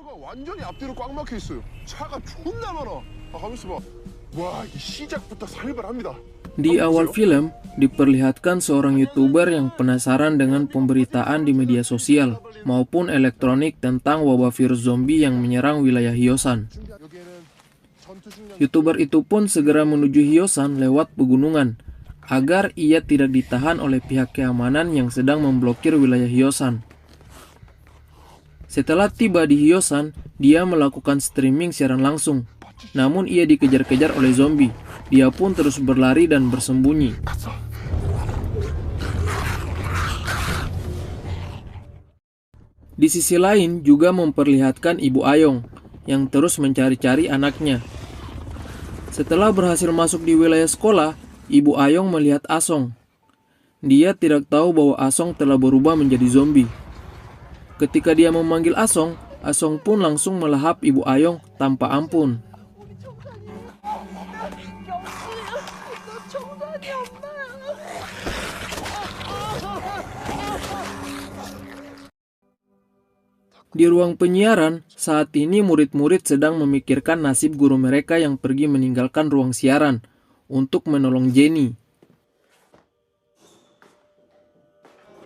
도로가 완전히 앞뒤로 꽉 막혀 있어요. 차가 존나 많아. 가만 있어봐. 와, 이 시작부터 살벌합니다. Di awal film, diperlihatkan seorang YouTuber yang penasaran dengan pemberitaan di media sosial maupun elektronik tentang wabah virus zombie yang menyerang wilayah Hyosan. YouTuber itu pun segera menuju Hyosan lewat pegunungan agar ia tidak ditahan oleh pihak keamanan yang sedang memblokir wilayah Hyosan. Setelah tiba di Hyosan, dia melakukan streaming siaran langsung. Namun ia dikejar-kejar oleh zombie. Dia pun terus berlari dan bersembunyi. Di sisi lain juga memperlihatkan Ibu Ayong yang terus mencari-cari anaknya. Setelah berhasil masuk di wilayah sekolah, Ibu Ayong melihat Asong. Dia tidak tahu bahwa Asong telah berubah menjadi zombie. Ketika dia memanggil Asong, Asong pun langsung melahap Ibu Ayong tanpa ampun. Di ruang penyiaran, saat ini murid-murid sedang memikirkan nasib guru mereka yang pergi meninggalkan ruang siaran untuk menolong Jenny.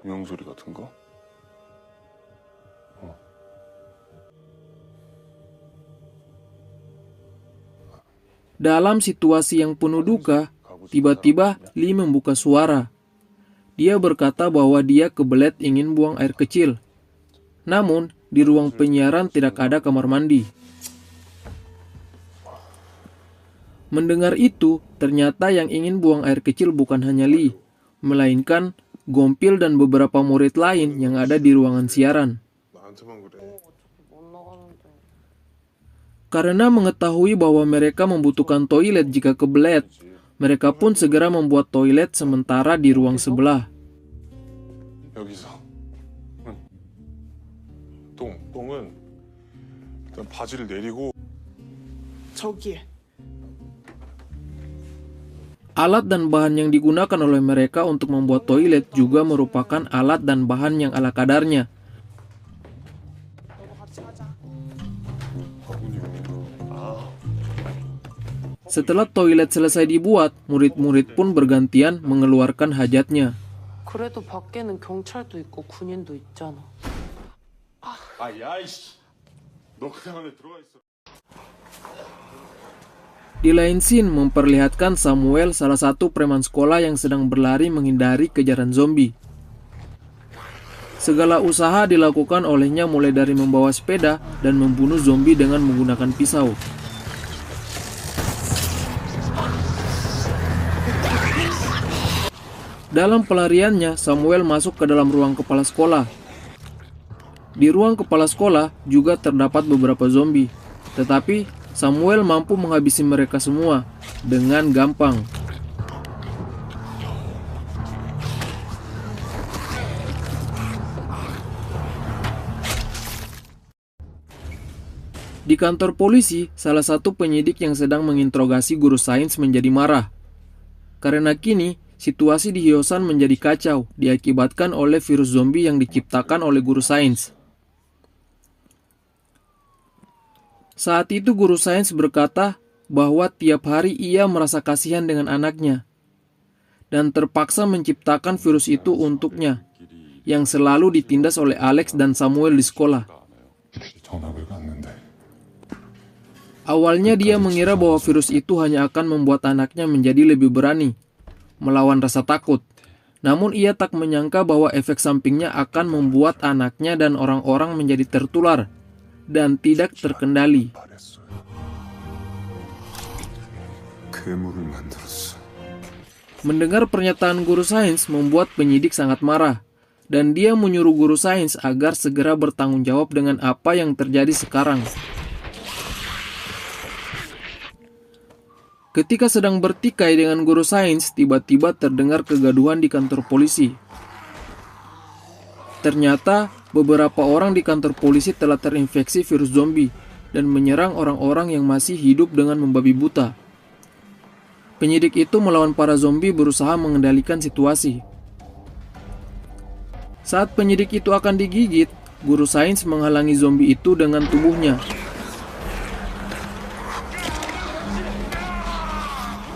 명소리 같은 거? Dalam situasi yang penuh duka, tiba-tiba Lee membuka suara. Dia berkata bahwa dia kebelet ingin buang air kecil. Namun, di ruang penyiaran tidak ada kamar mandi. Mendengar itu, ternyata yang ingin buang air kecil bukan hanya Lee, melainkan Gompil dan beberapa murid lain yang ada di ruangan siaran. Karena mengetahui bahwa mereka membutuhkan toilet jika kebelet, mereka pun segera membuat toilet sementara di ruang sebelah. 여기서. 똥은 일단 바지를 내리고 저기에. Alat dan bahan yang digunakan oleh mereka untuk membuat toilet juga merupakan alat dan bahan yang ala kadarnya. Setelah toilet selesai dibuat, murid-murid pun bergantian mengeluarkan hajatnya. 그래도 밖에는 경찰도 있고 군인도 있잖아. 야이씨. 너 그냥 안에 들어가 있어. Di lain scene memperlihatkan Samuel, salah satu preman sekolah yang sedang berlari menghindari kejaran zombie. Segala usaha dilakukan olehnya mulai dari membawa sepeda dan membunuh zombie dengan menggunakan pisau. Dalam pelariannya, Samuel masuk ke dalam ruang kepala sekolah. Di ruang kepala sekolah juga terdapat beberapa zombie, tetapi Samuel mampu menghabisi mereka semua dengan gampang. Di kantor polisi, salah satu penyidik yang sedang menginterogasi guru sains menjadi marah. Karena kini, situasi di Hyosan menjadi kacau diakibatkan oleh virus zombie yang diciptakan oleh guru sains. Saat itu guru sains berkata bahwa tiap hari ia merasa kasihan dengan anaknya dan terpaksa menciptakan virus itu untuknya yang selalu ditindas oleh Alex dan Samuel di sekolah. Awalnya dia mengira bahwa virus itu hanya akan membuat anaknya menjadi lebih berani melawan rasa takut. Namun ia tak menyangka bahwa efek sampingnya akan membuat anaknya dan orang-orang menjadi tertular dan tidak terkendali. Mendengar pernyataan guru sains membuat penyidik sangat marah, dan dia menyuruh guru sains agar segera bertanggung jawab dengan apa yang terjadi sekarang. Ketika sedang bertikai dengan guru sains, tiba-tiba terdengar kegaduhan di kantor polisi. Ternyata beberapa orang di kantor polisi telah terinfeksi virus zombie dan menyerang orang-orang yang masih hidup dengan membabi buta. Penyidik itu melawan para zombie berusaha mengendalikan situasi. Saat penyidik itu akan digigit, guru sains menghalangi zombie itu dengan tubuhnya.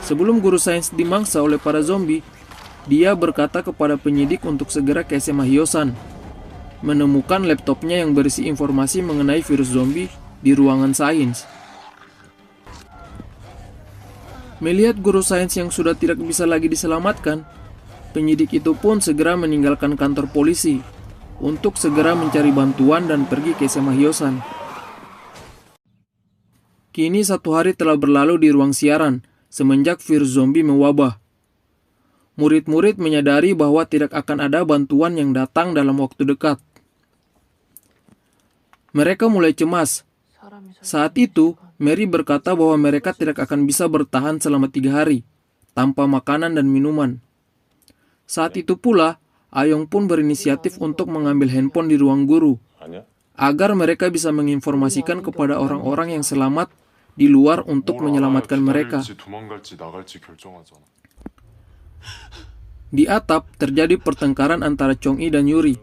Sebelum guru sains dimangsa oleh para zombie, dia berkata kepada penyidik untuk segera ke SMA Hyosan, menemukan laptopnya yang berisi informasi mengenai virus zombie di ruangan sains. Melihat guru sains yang sudah tidak bisa lagi diselamatkan, penyidik itu pun segera meninggalkan kantor polisi untuk segera mencari bantuan dan pergi ke SMA Hyosan. Kini 1 hari telah berlalu di ruang siaran semenjak virus zombie mewabah. Murid-murid menyadari bahwa tidak akan ada bantuan yang datang dalam waktu dekat. Mereka mulai cemas. Saat itu, Mary berkata bahwa mereka tidak akan bisa bertahan selama 3 hari tanpa makanan dan minuman. Saat itu pula, Ayong pun berinisiatif untuk mengambil handphone di ruang guru agar mereka bisa menginformasikan kepada orang-orang yang selamat di luar untuk menyelamatkan mereka. Di atap terjadi pertengkaran antara Chong-i dan Yuri.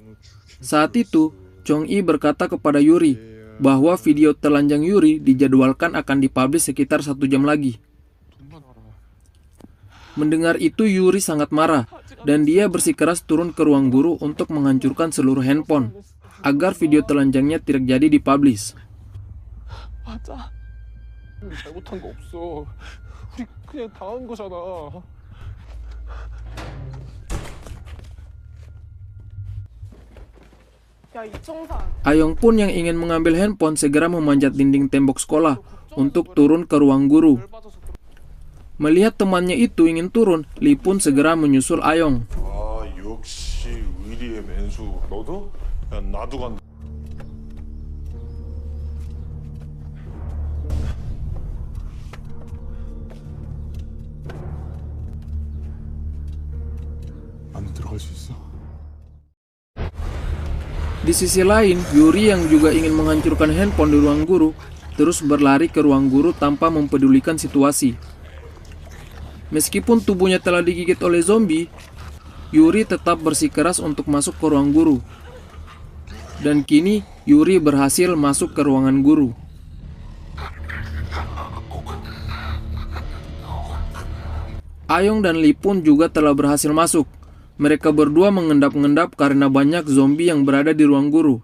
Saat itu, Chong-i berkata kepada Yuri bahwa video telanjang Yuri dijadwalkan akan dipublish sekitar 1 jam lagi. Mendengar itu, Yuri sangat marah dan dia bersikeras turun ke ruang guru untuk menghancurkan seluruh handphone agar video telanjangnya tidak jadi dipublish. 잘못한 거 없어. 우리 그냥 당한 거잖아. Ayong pun yang ingin mengambil handphone segera memanjat dinding tembok sekolah untuk turun ke ruang guru. Melihat temannya itu ingin turun, Lee pun segera menyusul Ayong. 아, 역시 의리의 맨수. 너도? 야, 나도 간다. 안에 들어갈 수 있어? Di sisi lain, Yuri yang juga ingin menghancurkan handphone di ruang guru terus berlari ke ruang guru tanpa mempedulikan situasi. Meskipun tubuhnya telah digigit oleh zombie, Yuri tetap bersikeras untuk masuk ke ruang guru. Dan kini, Yuri berhasil masuk ke ruangan guru. Ayong dan Lee pun juga telah berhasil masuk. Mereka berdua mengendap-endap karena banyak zombie yang berada di ruang guru.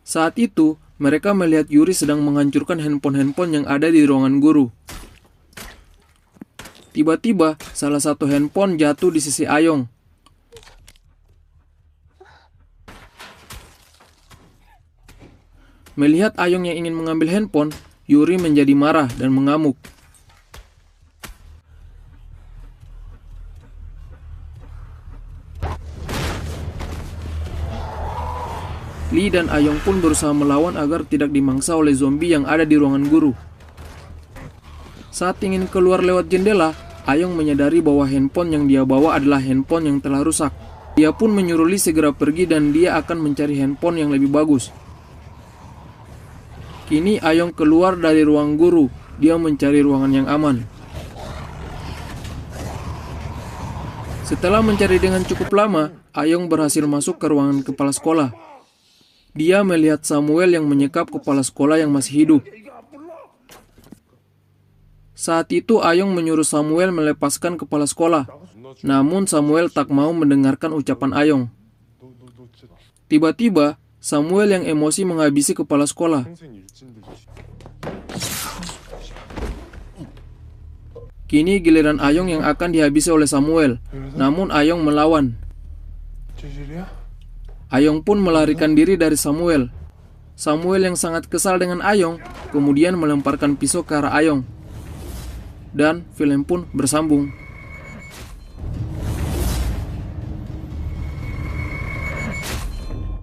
Saat itu, mereka melihat Yuri sedang menghancurkan handphone-handphone yang ada di ruangan guru. Tiba-tiba, salah satu handphone jatuh di sisi Ayong. Melihat Ayong yang ingin mengambil handphone, Yuri menjadi marah dan mengamuk. Lee dan Ayong pun berusaha melawan agar tidak dimangsa oleh zombie yang ada di ruangan guru. Saat ingin keluar lewat jendela, Ayong menyadari bahwa handphone yang dia bawa adalah handphone yang telah rusak. Dia pun menyuruh Lee segera pergi dan dia akan mencari handphone yang lebih bagus. Kini Ayong keluar dari ruang guru. Dia mencari ruangan yang aman. Setelah mencari dengan cukup lama, Ayong berhasil masuk ke ruangan kepala sekolah. Dia melihat Samuel yang menyekap kepala sekolah yang masih hidup. Saat itu Ayong menyuruh Samuel melepaskan kepala sekolah. Namun Samuel tak mau mendengarkan ucapan Ayong. Tiba-tiba Samuel yang emosi menghabisi kepala sekolah. Kini giliran Ayong yang akan dihabisi oleh Samuel. Namun Ayong melawan. Ayong pun melarikan diri dari Samuel. Samuel yang sangat kesal dengan Ayong kemudian melemparkan pisau ke arah Ayong. Dan film pun bersambung.